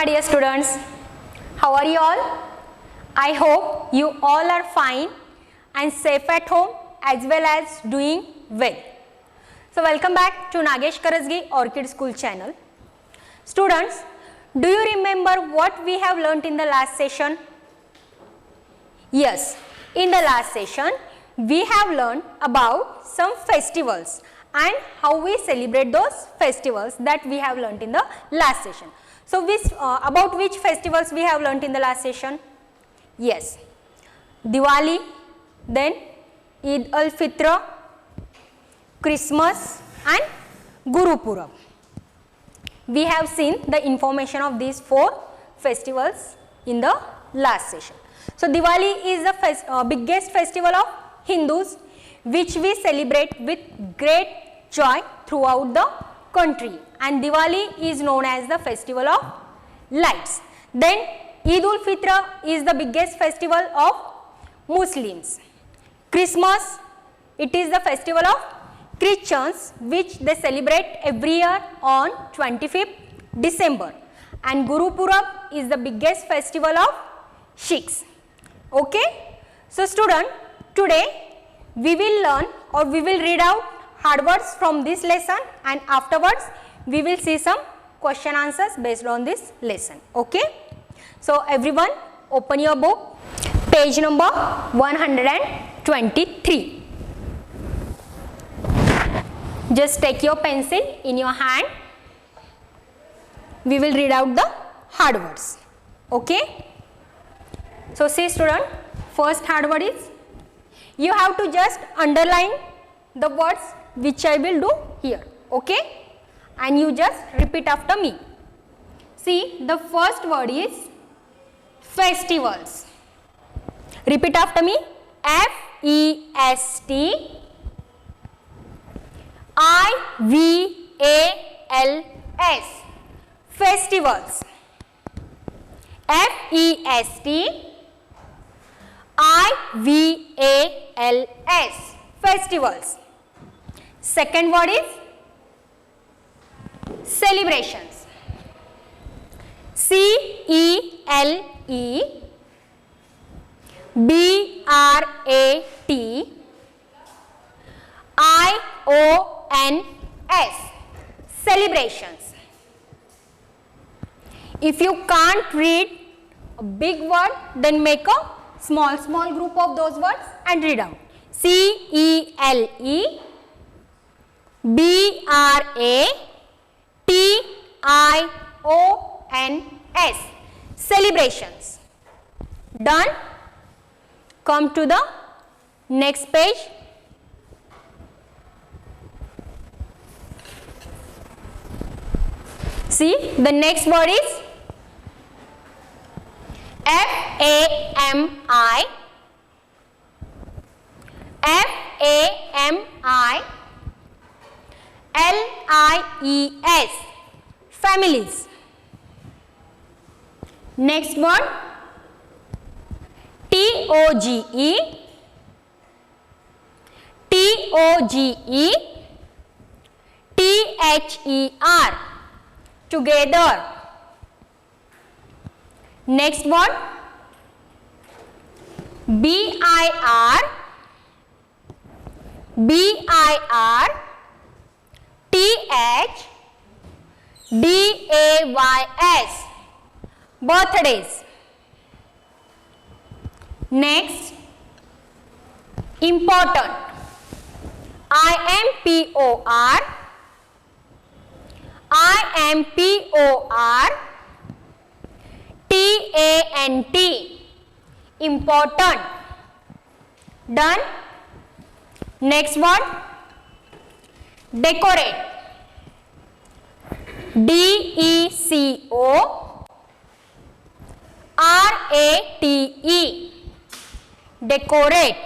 my dear students. How are you all? I hope you all are fine and safe at home as well as doing well. So welcome back to Nagesh Karasgi Orchid School channel. Students, do you remember what we have learnt in the last session? Yes, in the last session we have learned about some festivals and how we celebrate those festivals that we have learnt in the last session. So about which festivals we have learnt in the last session? Yes, Diwali, then Eid al-Fitr, Christmas and Guru Purab. We have seen the information of these four festivals in the last session. So Diwali is the biggest festival of Hindus, which we celebrate with great joy throughout the country, and Diwali is known as the festival of lights. Then Eid al-Fitr is the biggest festival of Muslims. Christmas, it is the festival of Christians, which they celebrate every year on 25th December, and Guru Purab is the biggest festival of Sikhs. Okay, so student, today we will learn or we will read out hard words from this lesson, and afterwards we will see some question answers based on this lesson. Okay, so everyone open your book, page number 123. Just take your pencil in your hand. We will read out the hard words. Okay, so see student, first hard word is, you have to just underline the words which I will do here. Okay, and you just repeat after me. See, the first word is festivals. Repeat after me. F-E-S-T-I-V-A-L-S. Festivals. F-E-S-T-I-V-A-L-S. Festivals. Second word is celebrations. C-E-L-E-B-R-A-T-I-O-N-S. Celebrations. If you can't read a big word, then make a small group of those words and read out. C-E-L-E-B-R-A-T-I-O-N-S. Celebrations. Done? Come to the next page. See, the next word is F-A-M-I. F-A-M-I-L-I-E-S. Families. Next word, T-O-G-E. T-O-G-E. T-H-E-R. Together. Next word, B-I-R. B-I-R-T-H-D-A-Y-S. Birthdays. Next, important. I-M-P-O-R. I-M-P-O-R. T-A-N-T. Important. Done? Next one, decorate. D-E-C-O-R-A-T-E. Decorate.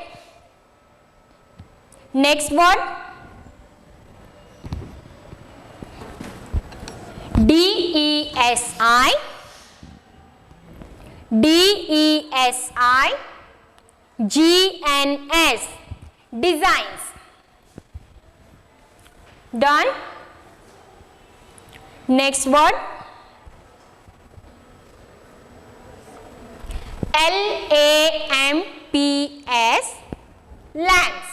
Next one, D-E-S-I. D-E-S-I-G-N-S. Designs. Done? Next word, LAMPS, lamps.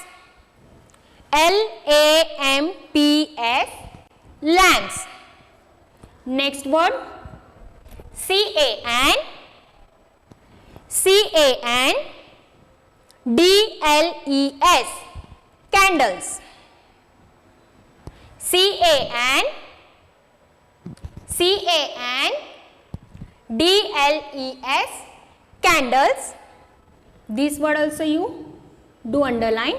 LAMPS, lamps. Next word, CAN, DLES, candles. CAN, DLES, candles. This word also you do underline.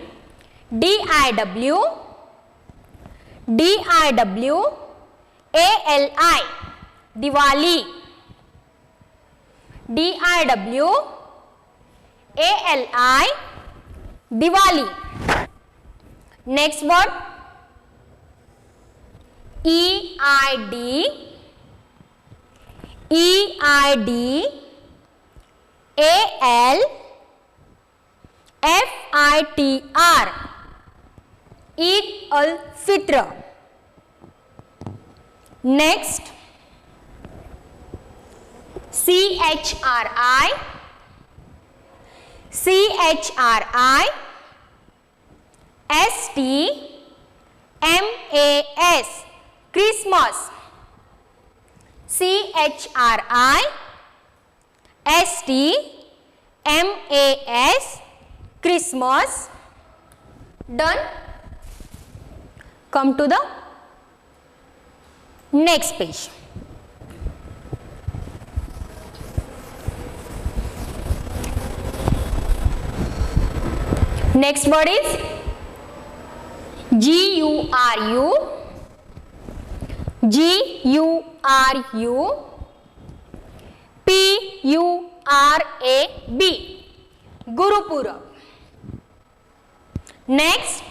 DIW, ALI, Diwali. DIW, ALI, Diwali. Next word, EID, AL, FITR, Eid al-Fitr. Next, CHRI, STMAS, Christmas. CHRI, STMAS, Christmas. Done. Come to the next page. Next word is GURU, PURAB, Guru Purab. Next,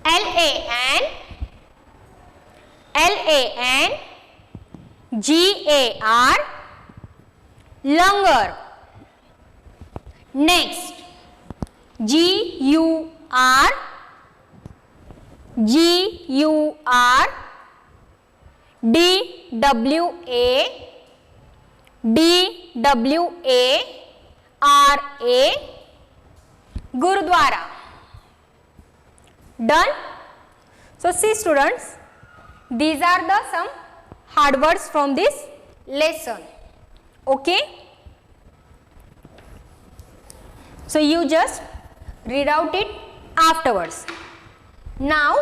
LAN, GAR, Langar. Next, GUR, DWARA, Gurudwara. Done. So see students, these are the some hard words from this lesson. Okay. So you just read out it afterwards. Now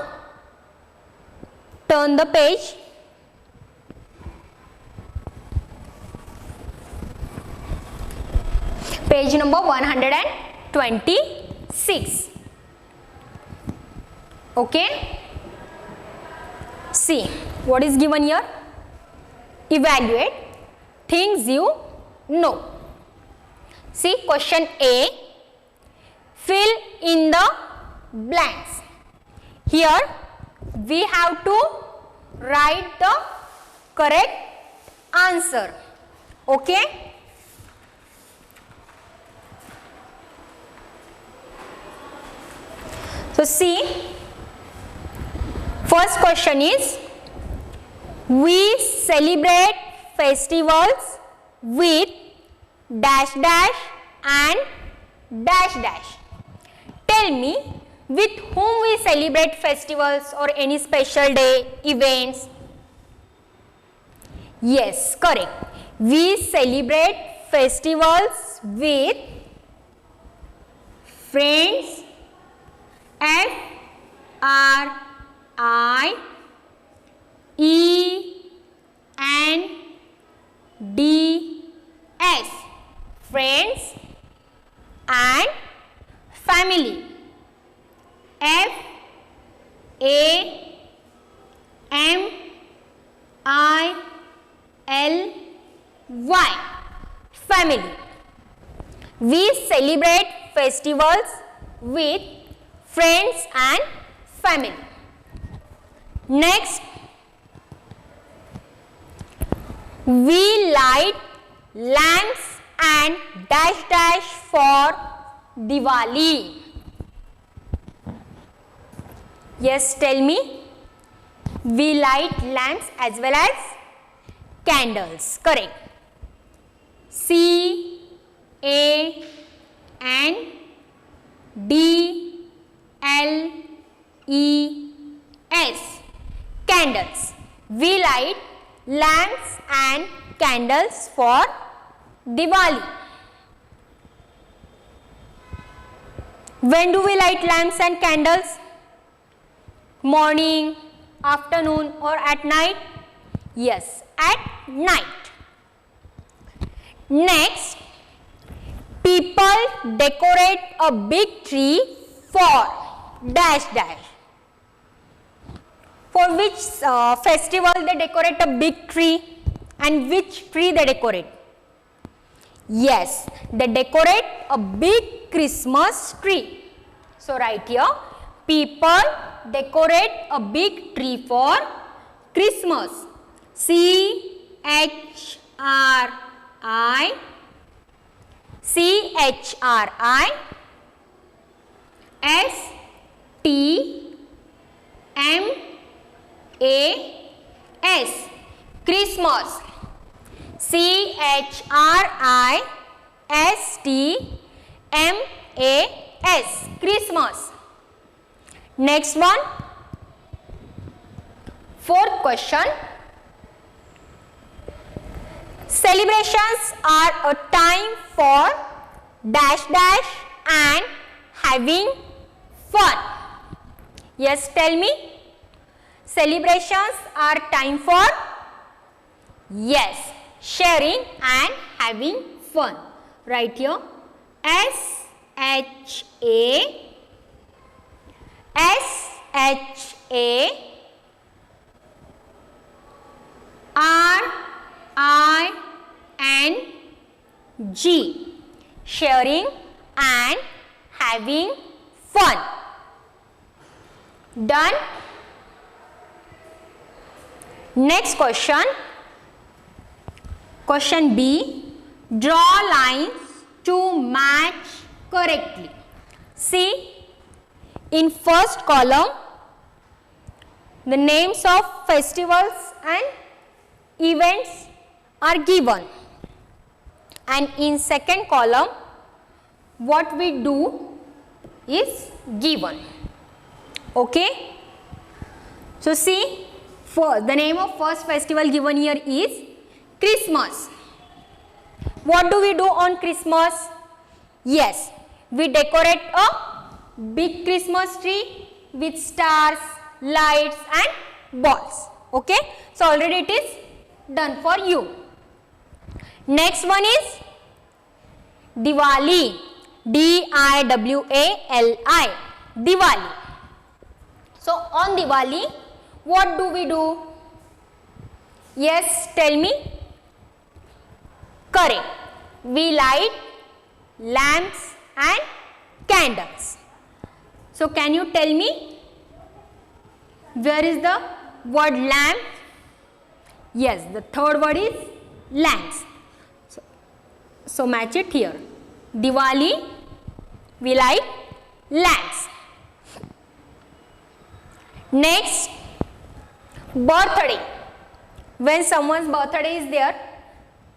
turn the page. Page number 126. Okay. See what is given here. Evaluate things you know. See question A. Fill in the blanks. Here we have to write the correct answer. Okay. So see, first question is, we celebrate festivals with dash dash and dash dash. Tell me, with whom we celebrate festivals or any special day, events? Yes, correct. We celebrate festivals with friends, FRIENDS, friends and family. FAMILY, family. We celebrate festivals with friends and family. Next, we light lamps and dash dash for Diwali. Yes, tell me. We light lamps as well as candles. Correct. C Candles. We light lamps and candles for Diwali. When do we light lamps and candles? Morning, afternoon, or at night? Yes, at night. Next, people decorate a big tree for dash dash. For which festival they decorate a big tree, and which tree they decorate? Yes, they decorate a big Christmas tree. So write here, people decorate a big tree for Christmas. C-H-R-I-S-T-M-A-S, Christmas. C-H-R-I-S-T-M-A-S, Christmas. Next one, fourth question. Celebrations are a time for dash dash and having fun. Yes, tell me. Celebrations are time for, yes, sharing and having fun. Right here, S-H-A-R-I-N-G, sharing and having fun. Done? Next question. Question B. Draw lines to match correctly. See, in first column, the names of festivals and events are given, and in second column, what we do is given. Okay? So see, the name of first festival given here is Christmas. What do we do on Christmas? Yes, we decorate a big Christmas tree with stars, lights and balls. Okay, so already it is done for you. Next one is Diwali. D-I-W-A-L-I, Diwali. So on Diwali, what do we do? Yes, tell me. Correct. We light lamps and candles. So can you tell me where is the word lamp? Yes, the third word is lamps. So match it here. Diwali, we light lamps. Next, birthday. When someone's birthday is there,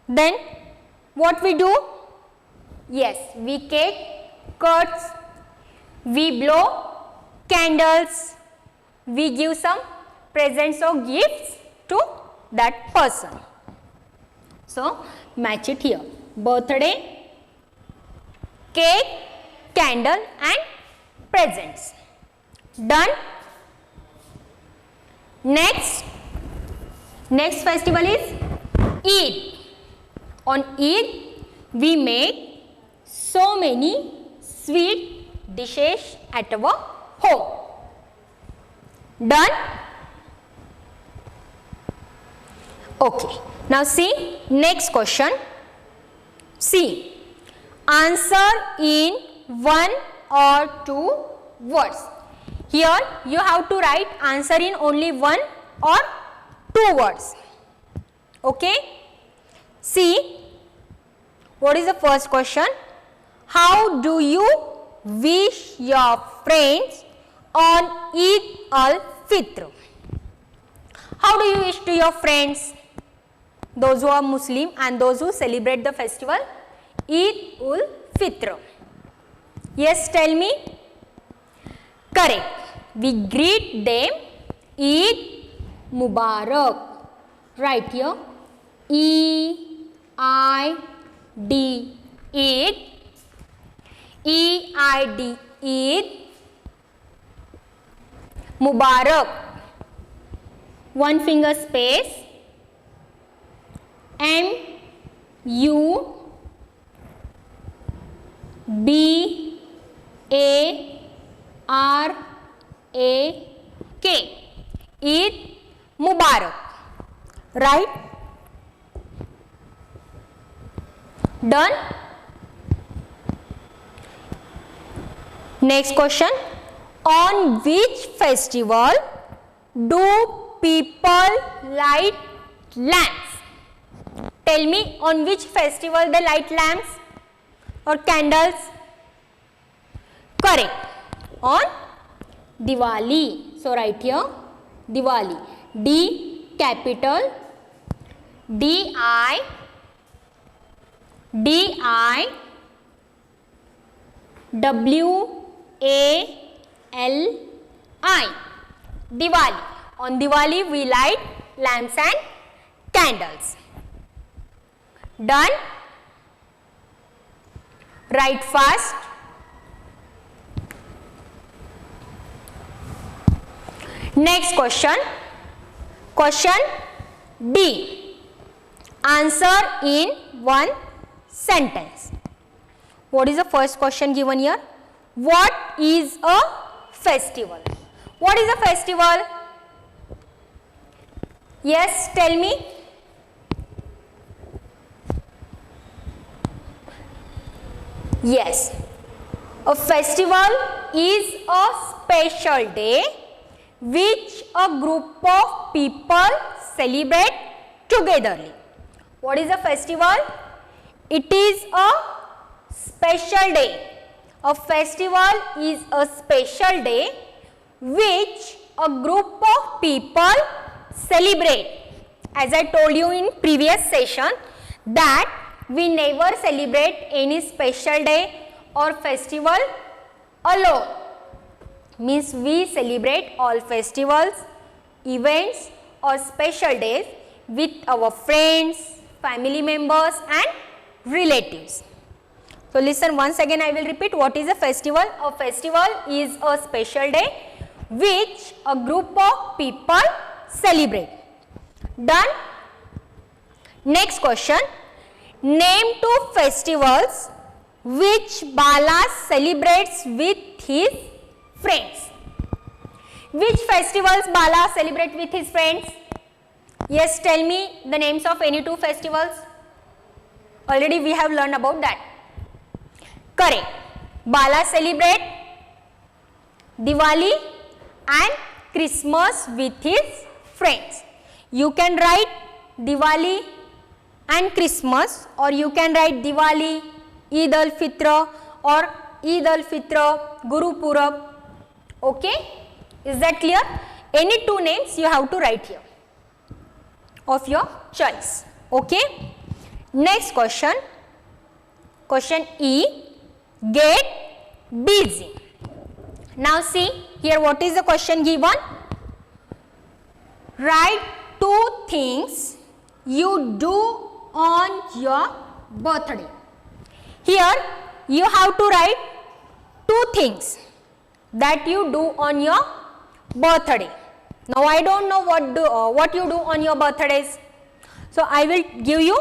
then what we do? Yes, we cake cuts, we blow candles, we give some presents or gifts to that person. So match it here. Birthday, cake, candle and presents. Done? Next festival is Eid. On Eid, we make so many sweet dishes at our home. Done? Okay. Now see, next question. See, answer in one or two words. Here you have to write answer in only one or two words. Okay? See, what is the first question? How do you wish your friends on Eid al-Fitr? How do you wish to your friends? Those who are Muslim and those who celebrate the festival Eid ul Fitr. Yes, tell me. Correct. We greet them Eid Mubarak. Right here. E-I-D. Eid. E-I-D. Eid Mubarak. One finger space. M-U-B-A-R-A-K. Eid Mubarak. Right? Done? Next question. On which festival do people light lamps? Tell me, on which festival they light lamps or candles? Correct. On Diwali. So write here Diwali. D capital D-I W-A-L-I. Diwali. On Diwali we light lamps and candles. Done? Write fast. Next question. Question D. Answer in one sentence. What is the first question given here? What is a festival? What is a festival? Yes, tell me. Yes, a festival is a special day which a group of people celebrate togetherly. What is a festival? It is a special day. A festival is a special day which a group of people celebrate. As I told you in previous session that we never celebrate any special day or festival alone. Means we celebrate all festivals, events or special days with our friends, family members and relatives. So listen once again, I will repeat what is a festival. A festival is a special day which a group of people celebrate. Done? Next question. Name two festivals which Bala celebrates with his friends. Which festivals Bala celebrate with his friends? Yes, tell me the names of any two festivals. Already we have learned about that. Correct. Bala celebrate Diwali and Christmas with his friends. You can write Diwali and Christmas, or you can write Diwali, Eid al-Fitr or Eid al-Fitr, Guru Purab. Okay? Is that clear? Any two names you have to write here of your choice. Okay? Next question. Question E. Get busy. Now see here what is the question given. Write two things you do on your birthday. Here you have to write two things that you do on your birthday. Now I don't know what you do on your birthdays. So I will give you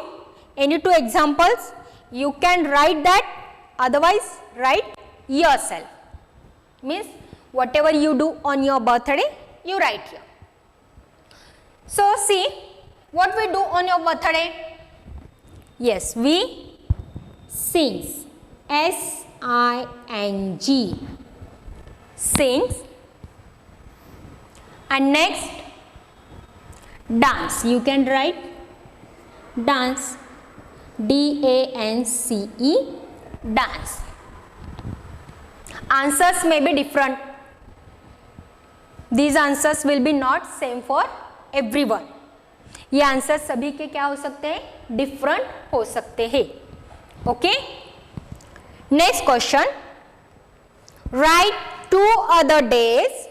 any two examples. You can write that, otherwise write yourself. Means whatever you do on your birthday, you write here. So see what we do on your birthday. Yes, we sings. S-I-N-G. Sings. And next, dance. You can write dance. D-A-N-C-E. Dance. Answers may be different. These answers will be not same for everyone. ये answer सभी के क्या हो सकते हैं? Different हो सकते हैं. Okay. Next question. Write 2 other days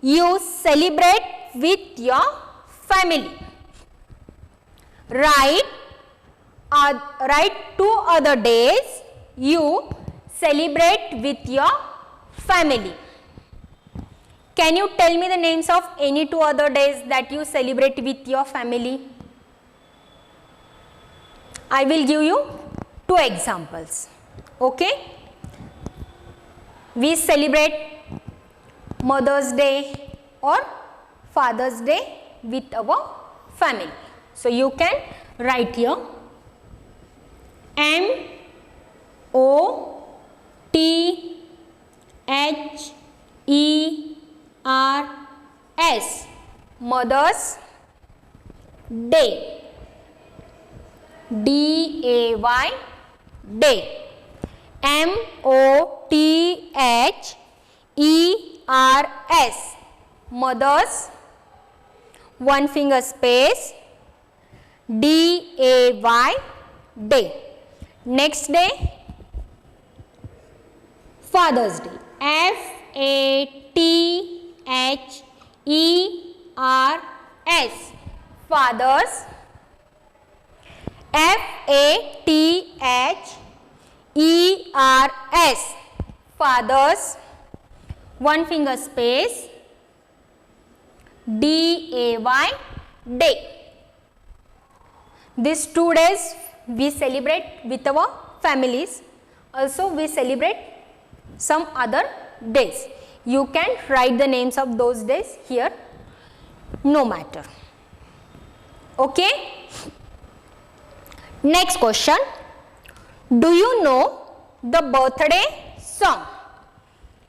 you celebrate with your family. Write 2 other days you celebrate with your family. Can you tell me the names of any 2 other days that you celebrate with your family? I will give you 2 examples. Okay. We celebrate Mother's Day or Father's Day with our family. So you can write here MOTHERS, Mother's Day. DAY, day. MOTHERS, mothers, one finger space, DAY, day. Next day, Father's Day. FATHERS, fathers. FATHERS, fathers, one finger space, DAY, day. These 2 days we celebrate with our families. Also we celebrate some other days. You can write the names of those days here, no matter. Okay. Next question. Do you know the birthday song?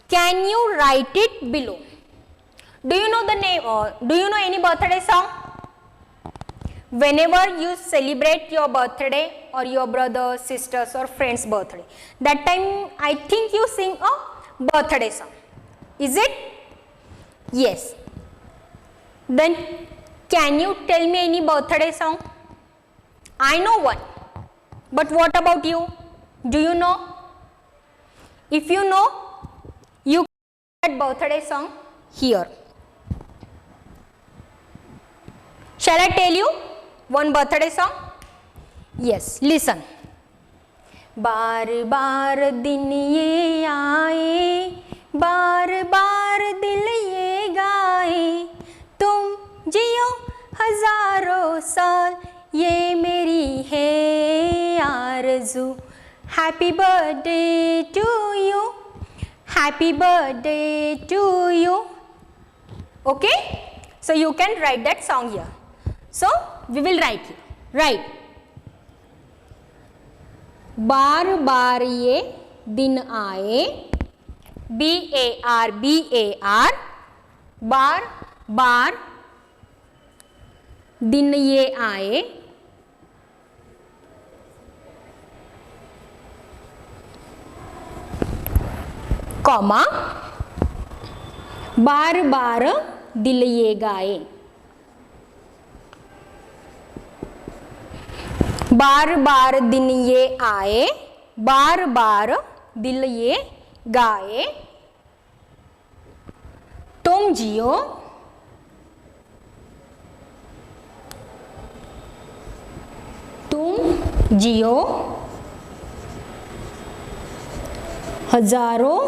Can you write it below? Do you know the name or do you know any birthday song? Whenever you celebrate your birthday or your brother, sisters or friend's birthday, that time I think you sing a birthday song. Is it? Yes. Then can you tell me any birthday song? I know one. But what about you? Do you know? If you know, you can write birthday song here. Shall I tell you one birthday song? Yes, listen. बार बार दिन ये आए, बार बार दिल ये गाए, तुम जियो हजारों साल, ये मेरी है आरज़ू. Happy birthday to you. Happy birthday to you. Okay? So you can write that song here. So we will write here. Write. बार बार ये दिन आए, BAR, बार बार दिन ये आए, कॉमा, बार बार दिल ये गाए. बार बार दिन ये आए, बार बार दिल ये गाए, तुम जियो हजारों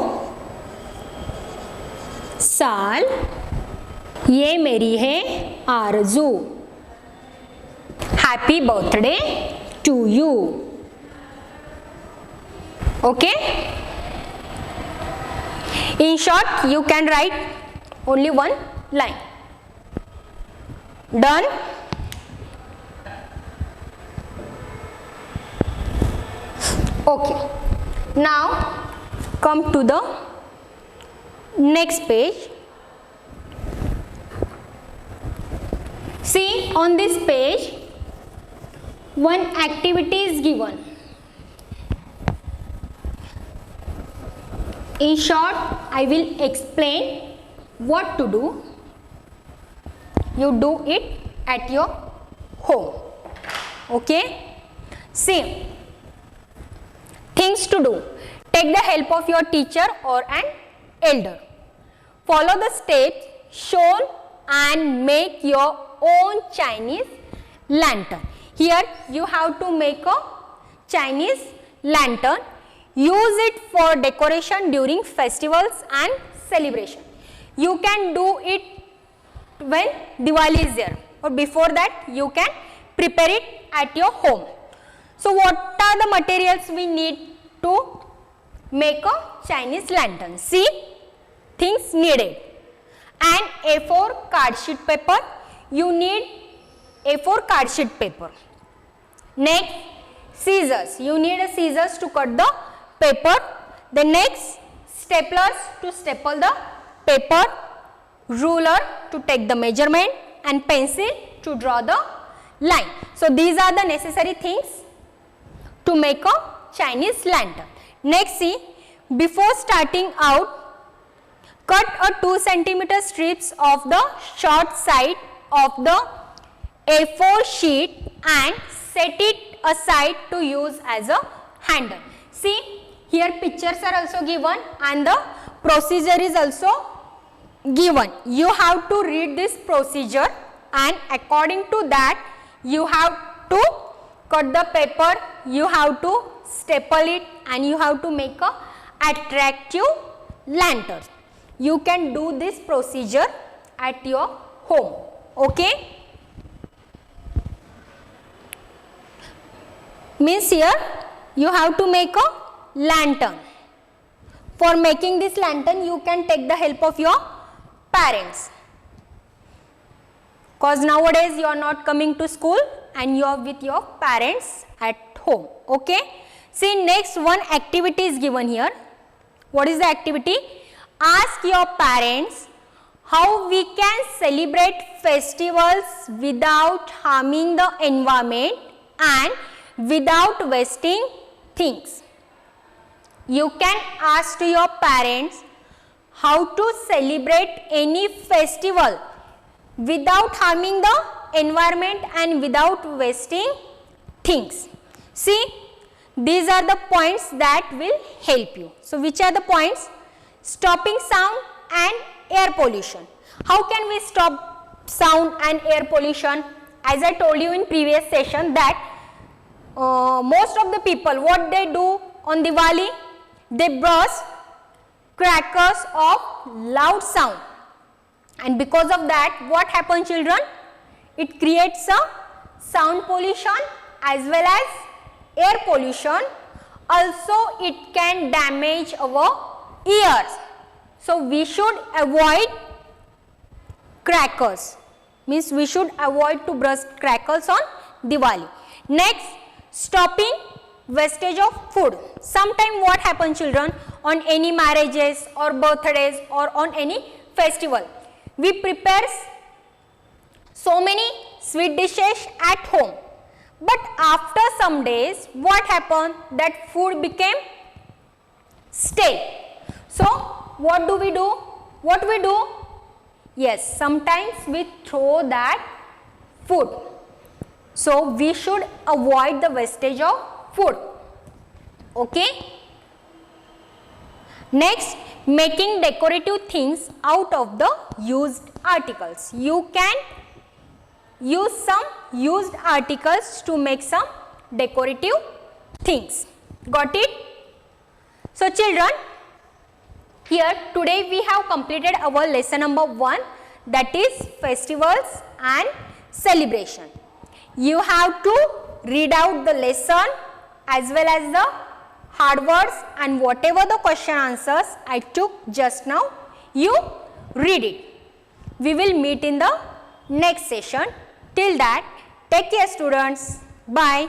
साल, ये मेरी है आरज़ू. Happy birthday to you. Okay? In short, you can write only one line. Done? Okay. Now come to the next page. See, on this page one activity is given. In short, I will explain what to do. You do it at your home. Okay? See, Things to do. Take the help of your teacher or an elder. Follow the steps shown and make your own Chinese lantern. Here you have to make a Chinese lantern. Use it for decoration during festivals and celebration. You can do it when Diwali is there, or before that you can prepare it at your home. So what are the materials we need to make a Chinese lantern? See, things needed. An A4 card sheet paper. You need A4 card sheet paper. Next, scissors. You need a scissors to cut the paper. The next, staplers to staple the paper, ruler to take the measurement, and pencil to draw the line. So these are the necessary things to make a Chinese lantern. Next, see, before starting out, cut a 2 cm strips of the short side of the A4 sheet and set it aside to use as a handle. See, here pictures are also given and the procedure is also given. You have to read this procedure, and according to that you have to cut the paper, you have to staple it, and you have to make a attractive lantern. You can do this procedure at your home. Okay? Means here you have to make a lantern. For making this lantern you can take the help of your parents, because nowadays you are not coming to school and you are with your parents at home. Okay? See, next one activity is given here. What is the activity? Ask your parents how we can celebrate festivals without harming the environment and without wasting things. You can ask to your parents how to celebrate any festival without harming the environment and without wasting things. See, these are the points that will help you. So which are the points? Stopping sound and air pollution. How can we stop sound and air pollution? As I told you in previous session that most of the people, what they do on Diwali, they burst crackers of loud sound, and because of that what happens, children? It creates a sound pollution as well as air pollution. Also it can damage our ears. So we should avoid crackers, means we should avoid to burst crackers on Diwali. Next, stopping wastage of food. Sometime what happens, children, on any marriages or birthdays or on any festival, we prepare so many sweet dishes at home, but after some days what happened? That food became stale. So what do we do? What we do? Yes, sometimes we throw that food. So we should avoid the wastage of food. Okay? Next, making decorative things out of the used articles. You can use some used articles to make some decorative things. Got it? So children, here today we have completed our lesson number 1, that is festivals and celebration. You have to read out the lesson as well as the hard words, and whatever the question answers I took just now, you read it. We will meet in the next session. Till that, take care students. Bye.